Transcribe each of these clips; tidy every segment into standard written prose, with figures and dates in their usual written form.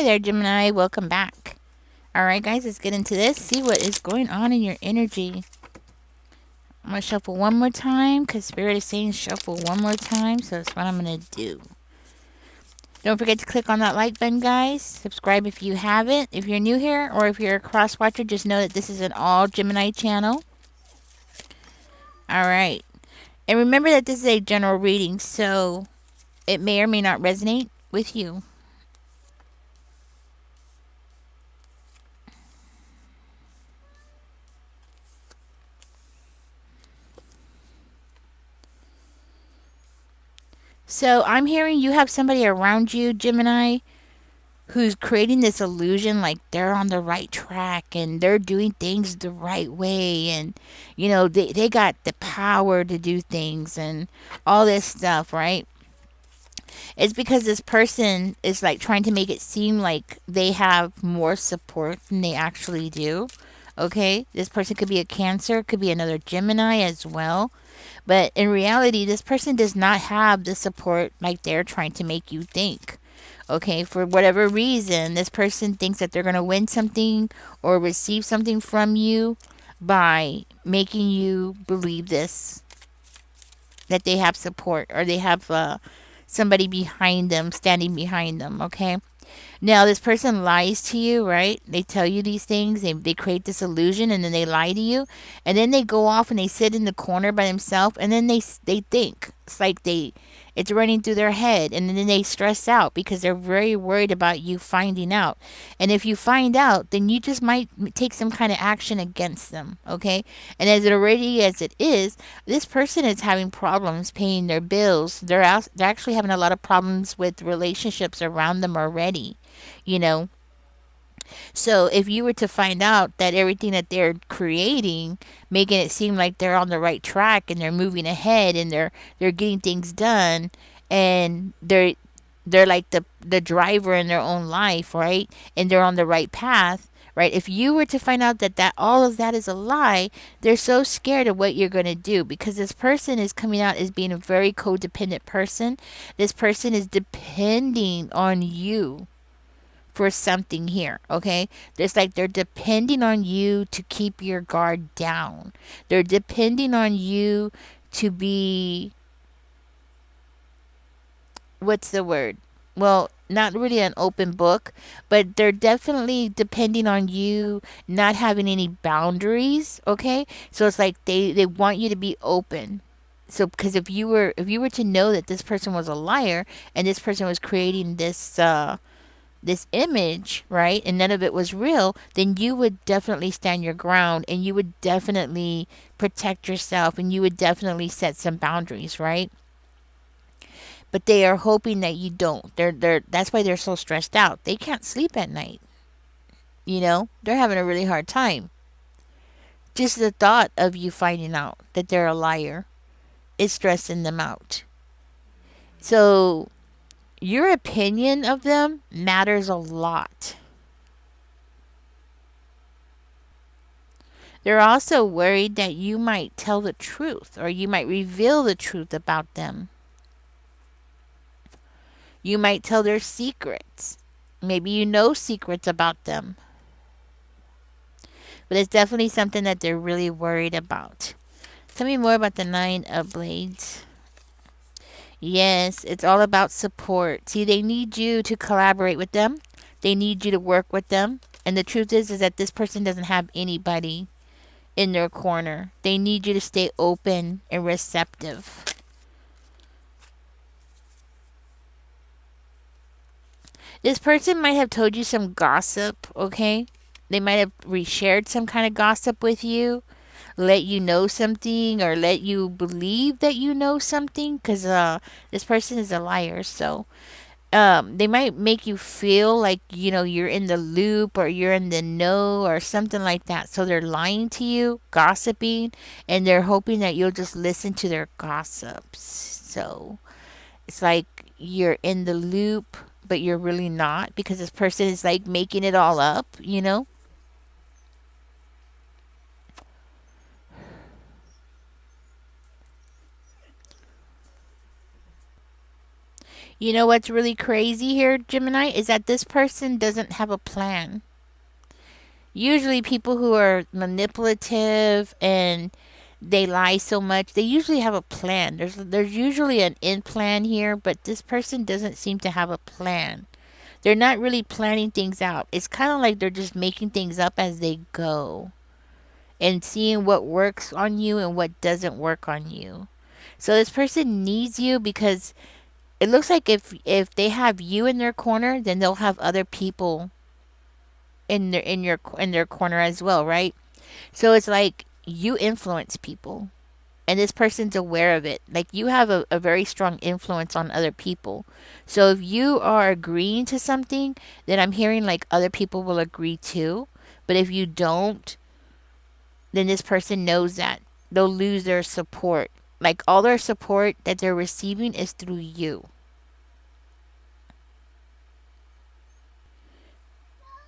Hi there, Gemini. Welcome back. All right, guys, let's get into this. See what is going on in your energy. I'm going to shuffle one more time because Spirit is saying shuffle one more time. So that's what I'm going to do. Don't forget to click on that like button, guys. Subscribe if you haven't. If you're new here or if you're a cross watcher, just know that this is an all Gemini channel. All right. And remember that this is a general reading, so it may or may not resonate with you. So I'm hearing you have somebody around you, Gemini, who's creating this illusion like they're on the right track and they're doing things the right way, and they got the power to do things and all this stuff, right? It's because this person is like trying to make it seem like they have more support than they actually do. Okay, this person could be a Cancer, could be another Gemini as well, but in reality this person does not have the support like they're trying to make you think. Okay, for whatever reason, this person thinks that they're going to win something or receive something from you by making you believe this, that they have support or they have somebody behind them, standing behind them. Okay, now, this person lies to you, right? They tell you these things, they create this illusion, and then they lie to you. And then they go off and they sit in the corner by themselves, and then they think. It's like it's running through their head, and then they stress out because they're very worried about you finding out. And if you find out, then you just might take some kind of action against them, okay? And as it is, this person is having problems paying their bills. They're actually having a lot of problems with relationships around them already, you know. So if you were to find out that everything that they're creating, making it seem like they're on the right track and they're moving ahead and they're getting things done, and they're like the driver in their own life, right? And they're on the right path, right? If you were to find out that all of that is a lie, they're so scared of what you're going to do, because this person is coming out as being a very codependent person. This person is depending on you for something here, okay? It's like they're depending on you to keep your guard down. They're depending on you to be, what's the word? Well, not really an open book, but they're definitely depending on you not having any boundaries, okay? So it's like they want you to be open. So because if you were to know that this person was a liar and this person was creating this image, right, and none of it was real, then you would definitely stand your ground and you would definitely protect yourself and you would definitely set some boundaries, right? But they are hoping that you don't. They're that's why they're so stressed out. They can't sleep at night. They're having a really hard time. Just the thought of you finding out that they're a liar is stressing them out. So your opinion of them matters a lot. They're also worried that you might tell the truth or you might reveal the truth about them. You might tell their secrets. Maybe you know secrets about them. But it's definitely something that they're really worried about. Tell me more about the Nine of Blades. Yes, it's all about support. See, they need you to collaborate with them. They need you to work with them. And the truth is that this person doesn't have anybody in their corner. They need you to stay open and receptive. This person might have told you some gossip, okay? They might have reshared some kind of gossip with you, let you know something, or let you believe that you know something, because this person is a liar. So they might make you feel like, you're in the loop or you're in the know or something like that. So they're lying to you, gossiping, and they're hoping that you'll just listen to their gossips. So it's like you're in the loop, but you're really not, because this person is like making it all up. You know what's really crazy here, Gemini, is that this person doesn't have a plan. Usually, people who are manipulative and they lie so much, they usually have a plan. There's usually an end plan here, but this person doesn't seem to have a plan. They're not really planning things out. It's kind of like they're just making things up as they go and seeing what works on you and what doesn't work on you. So this person needs you because it looks like if they have you in their corner, then they'll have other people in their corner as well, right? So it's like you influence people and this person's aware of it. Like you have a very strong influence on other people. So if you are agreeing to something, then I'm hearing like other people will agree too. But if you don't, then this person knows that they'll lose their support. Like all their support that they're receiving is through you.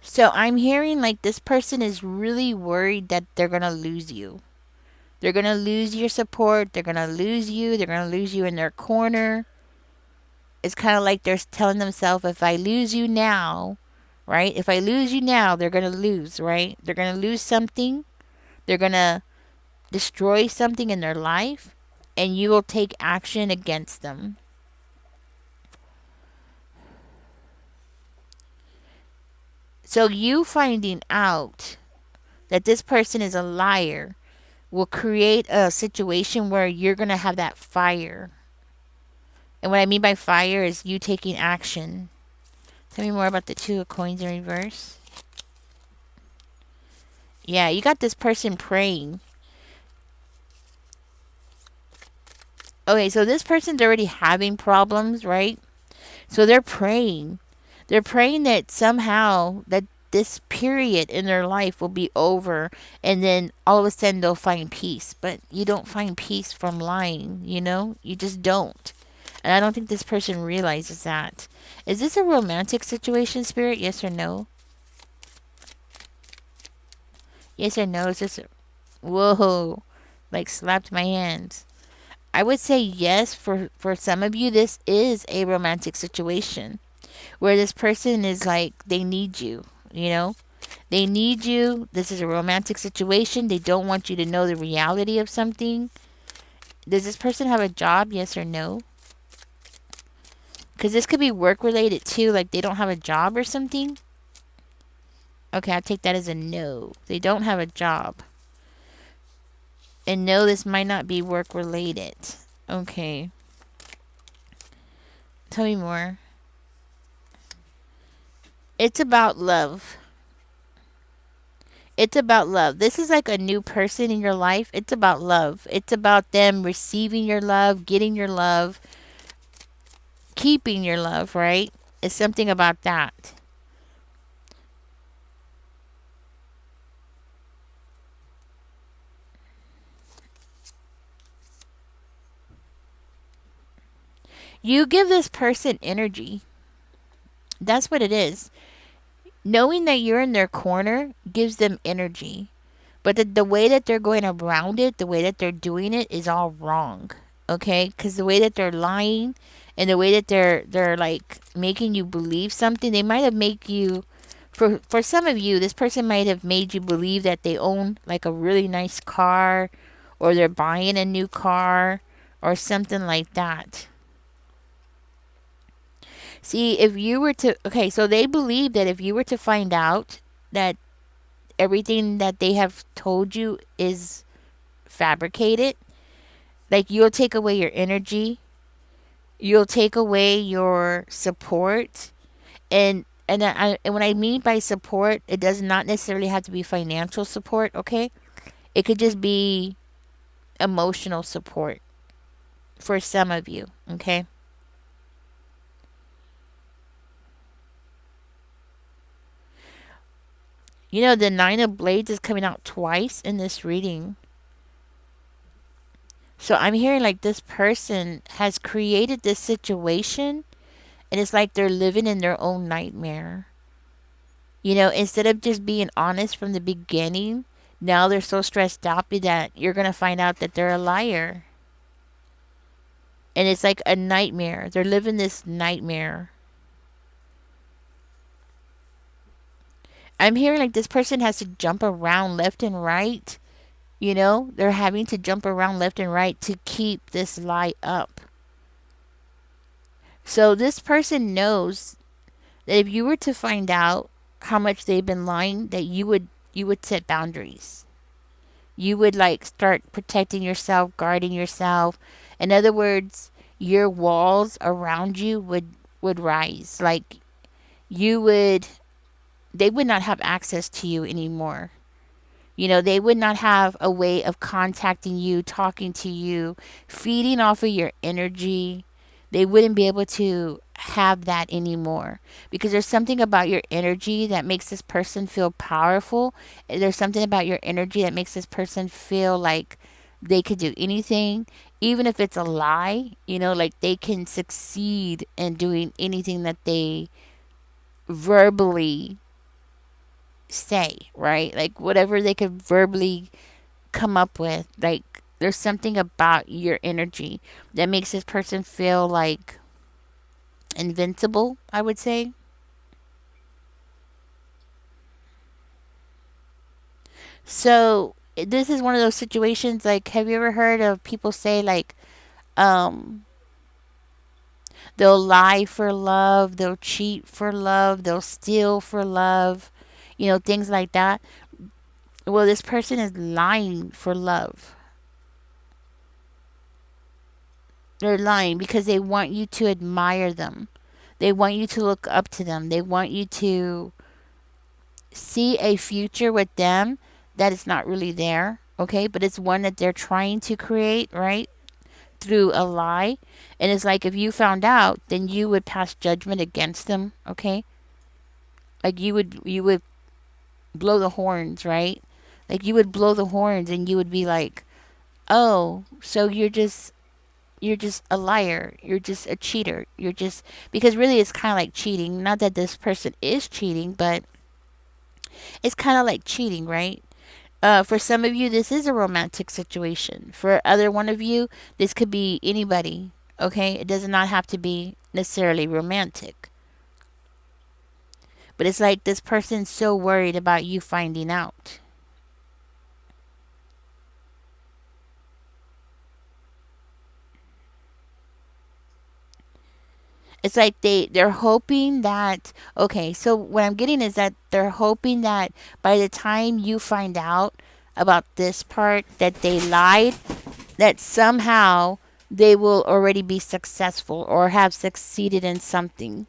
So I'm hearing like this person is really worried that they're going to lose you. They're going to lose your support. They're going to lose you. They're going to lose you in their corner. It's kind of like they're telling themselves, if I lose you now, right? If I lose you now, they're going to lose, right? They're going to lose something. They're going to destroy something in their life. And you will take action against them. So you finding out that this person is a liar will create a situation where you're going to have that fire. And what I mean by fire is you taking action. Tell me more about the Two of Coins in reverse. Yeah, you got this person praying. Okay, so this person's already having problems, right? So they're praying. They're praying that somehow that this period in their life will be over and then all of a sudden they'll find peace. But you don't find peace from lying, you know? You just don't. And I don't think this person realizes that. Is this a romantic situation, Spirit? Yes or no? Yes or no? Is this whoa, like slapped my hands. I would say yes for some of you. This is a romantic situation where this person is like they need you. You know, they need you. This is a romantic situation. They don't want you to know the reality of something. Does this person have a job? Yes or no? Because this could be work related too. Like they don't have a job or something. Okay, I'll take that as a no. They don't have a job. And no, this might not be work related. Okay. Tell me more. It's about love. It's about love. This is like a new person in your life. It's about love. It's about them receiving your love, getting your love, keeping your love, right? It's something about that. You give this person energy. That's what it is. Knowing that you're in their corner gives them energy. But the way that they're going around it, the way that they're doing it is all wrong. Okay? Because the way that they're lying and the way that they're like making you believe something, they might have make you for some of you, this person might have made you believe that they own like a really nice car or they're buying a new car or something like that. See, if you were to, okay, so they believe that if you were to find out that everything that they have told you is fabricated, like you'll take away your energy, you'll take away your support, and when I mean by support, it does not necessarily have to be financial support, okay? It could just be emotional support for some of you, okay? You know, the Nine of Blades is coming out twice in this reading. So I'm hearing like this person has created this situation and it's like they're living in their own nightmare. You know, instead of just being honest from the beginning, now they're so stressed out that you're going to find out that they're a liar. And it's like a nightmare. They're living this nightmare. I'm hearing like this person has to jump around left and right. You know, they're having to jump around left and right to keep this lie up. So this person knows that if you were to find out how much they've been lying, that you would set boundaries. You would like start protecting yourself, guarding yourself. In other words, your walls around you would rise. Like you would they would not have access to you anymore. You know, they would not have a way of contacting you, talking to you, feeding off of your energy. They wouldn't be able to have that anymore because there's something about your energy that makes this person feel powerful. There's something about your energy that makes this person feel like they could do anything, even if it's a lie, you know, like they can succeed in doing anything that they verbally say, right? Like whatever they could verbally come up with. Like there's something about your energy that makes this person feel like invincible, I would say. So this is one of those situations like have you ever heard of people say like um they'll lie for love, they'll cheat for love, they'll steal for love, you know, things like that. Well, this person is lying for love. They're lying because they want you to admire them. They want you to look up to them. They want you to see a future with them that is not really there, okay? But it's one that they're trying to create, right? Through a lie. And it's like if you found out, then you would pass judgment against them, okay? Like you would blow the horns, right? Like you would blow the horns and you would be like, "Oh, so you're just a liar. You're just a cheater. You're just because really it's kind of like cheating. Not that this person is cheating, but it's kind of like cheating, right? For some of you, this is a romantic situation. For other one of you, this could be anybody. Okay, it does not have to be necessarily romantic. But it's like this person's so worried about you finding out. It's like they're hoping that okay, so what I'm getting is that they're hoping that by the time you find out about this part that they lied, that somehow they will already be successful or have succeeded in something.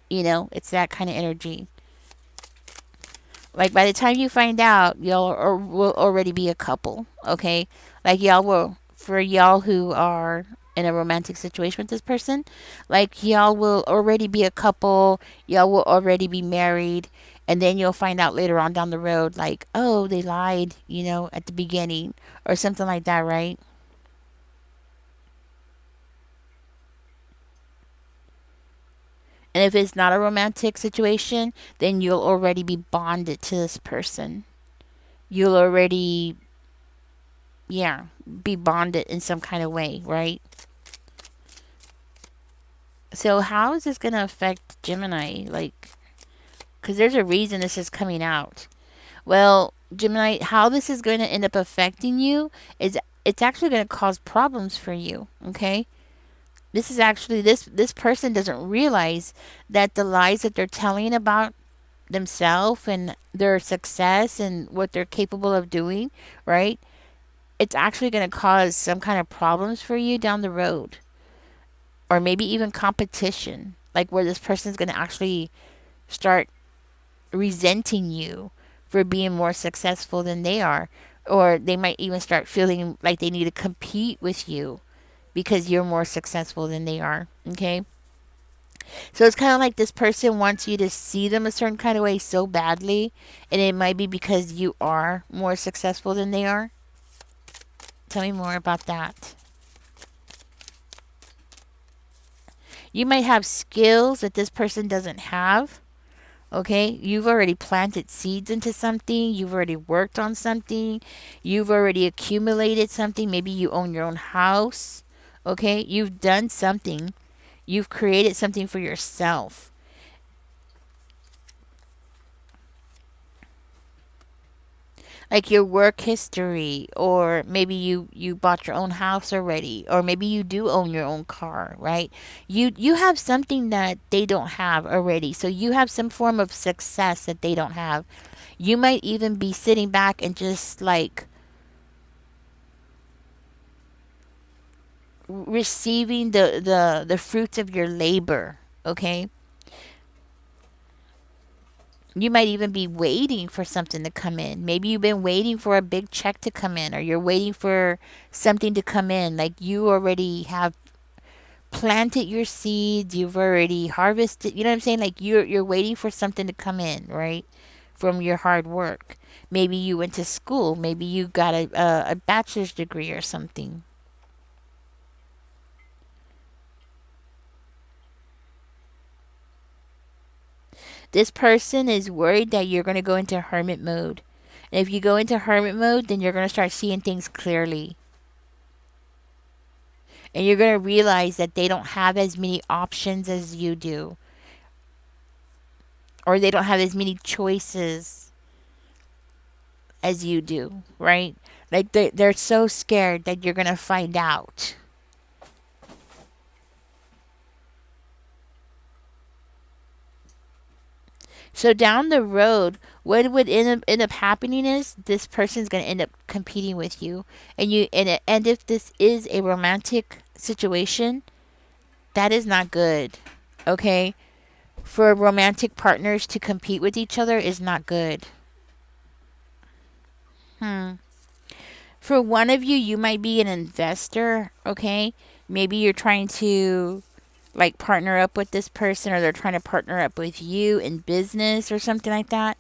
You know, it's that kind of energy. Like by the time you find out, will already be a couple. Okay, like y'all will for y'all who are in a romantic situation with this person, like y'all will already be a couple. Y'all will already be married, and then you'll find out later on down the road, like oh they lied, you know, at the beginning or something like that, right? And if it's not a romantic situation, then you'll already be bonded to this person. You'll already, yeah, be bonded in some kind of way, right? So, how is this going to affect Gemini? Like, because there's a reason this is coming out. Well, Gemini, how this is going to end up affecting you is it's actually going to cause problems for you, okay? This is actually, this person doesn't realize that the lies that they're telling about themselves and their success and what they're capable of doing, right? It's actually going to cause some kind of problems for you down the road, or maybe even competition, like where this person's going to actually start resenting you for being more successful than they are, or they might even start feeling like they need to compete with you because you're more successful than they are, okay? So it's kind of like this person wants you to see them a certain kind of way so badly, and it might be because you are more successful than they are. Tell me more about that. You might have skills that this person doesn't have. Okay, you've already planted seeds into something, you've already worked on something, you've already accumulated something. Maybe you own your own house. Okay? You've done something. You've created something for yourself. Like your work history, or maybe you bought your own house already, or maybe you do own your own car, right? You have something that they don't have already. So you have some form of success that they don't have. You might even be sitting back and just like receiving the fruits of your labor, okay? You might even be waiting for something to come in. Maybe you've been waiting for a big check to come in, or you're waiting for something to come in. Like you already have planted your seeds, you've already harvested. You know what I'm saying? Like you're waiting for something to come in, right? From your hard work. Maybe you went to school. Maybe you got a bachelor's degree or something. This person is worried that you're going to go into hermit mode. And if you go into hermit mode, then you're going to start seeing things clearly. And you're going to realize that they don't have as many options as you do, or they don't have as many choices as you do, right? Like they're so scared that you're going to find out. So down the road, what would end up happening is this person's going to end up competing with you, and if this is a romantic situation, that is not good. Okay, for romantic partners to compete with each other is not good. Hmm. For one of you, you might be an investor. Okay, maybe you're trying to like partner up with this person, or they're trying to partner up with you in business or something like that.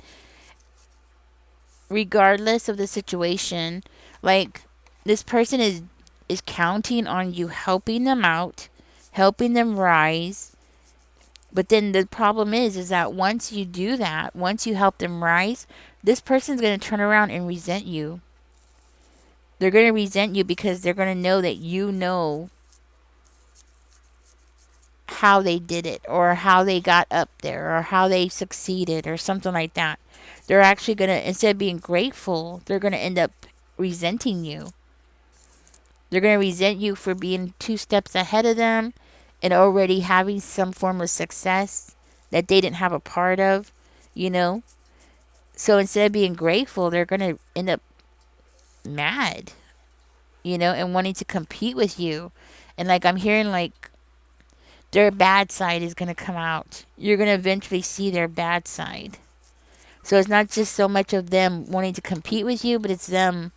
Regardless of the situation, like this person is counting on you helping them out, helping them rise. But then the problem is that once you do that, once you help them rise, this person's going to turn around and resent you. They're going to resent you because they're going to know that you know how they did it, or how they got up there, or how they succeeded, or something like that. They're actually going to, instead of being grateful, they're going to end up resenting you. They're going to resent you for being two steps ahead of them and already having some form of success that they didn't have a part of, you know? So instead of being grateful, they're going to end up mad, and wanting to compete with you. And like I'm hearing, like their bad side is going to come out. You're going to eventually see their bad side. So it's not just so much of them wanting to compete with you, but it's them,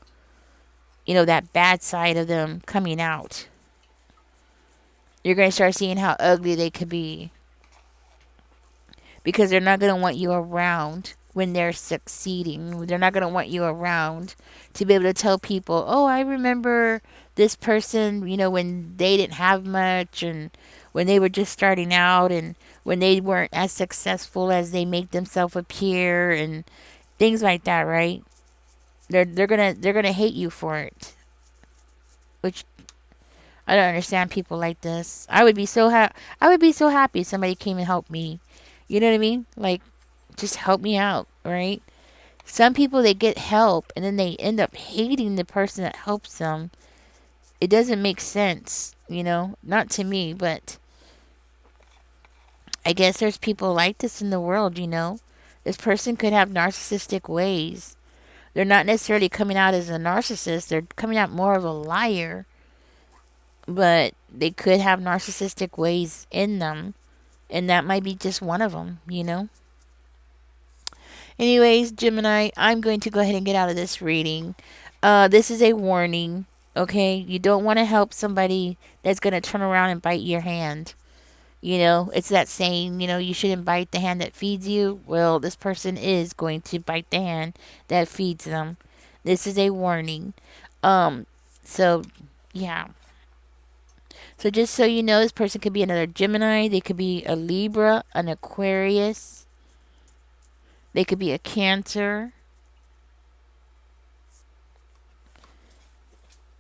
that bad side of them coming out. You're going to start seeing how ugly they could be, because they're not going to want you around when they're succeeding. They're not going to want you around to be able to tell people, oh, I remember this person, when they didn't have much, and when they were just starting out, and when they weren't as successful as they make themselves appear, and things like that, right? They're gonna hate you for it, which I don't understand people like this. I would be so happy if somebody came and helped me. You know what I mean? Like, just help me out, right? Some people, they get help and then they end up hating the person that helps them. It doesn't make sense, Not to me, but I guess there's people like this in the world. This person could have narcissistic ways. They're not necessarily coming out as a narcissist, they're coming out more of a liar, but they could have narcissistic ways in them, and that might be just one of them. Anyways, Gemini, I'm going to go ahead and get out of this reading. This is a warning, okay? You don't want to help somebody that's going to turn around and bite your hand. It's that saying, you shouldn't bite the hand that feeds you. Well, this person is going to bite the hand that feeds them. This is a warning. Um, so, yeah. So just so you know, this person could be another Gemini. They could be a Libra, an Aquarius. They could be a Cancer.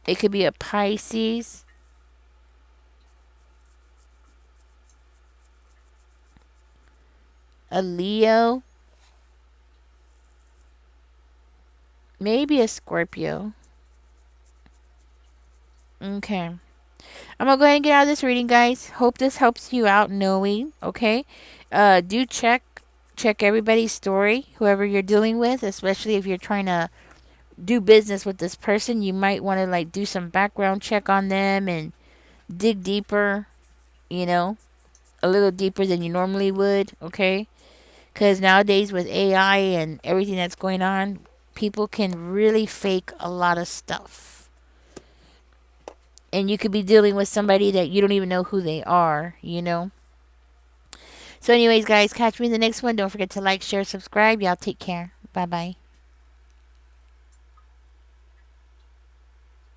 It could be a Pisces. A Leo. Maybe a Scorpio. Okay. I'm gonna go ahead and get out of this reading, guys. Hope this helps you out knowing, okay? Do check everybody's story, whoever you're dealing with, especially if you're trying to do business with this person. You might want to like do some background check on them and dig deeper, you know, a little deeper than you normally would, okay? Because nowadays with AI and everything that's going on, people can really fake a lot of stuff. And you could be dealing with somebody that you don't even know who they are, you know? So, anyways, guys, catch me in the next one. Don't forget to like, share, subscribe. Y'all take care. Bye bye.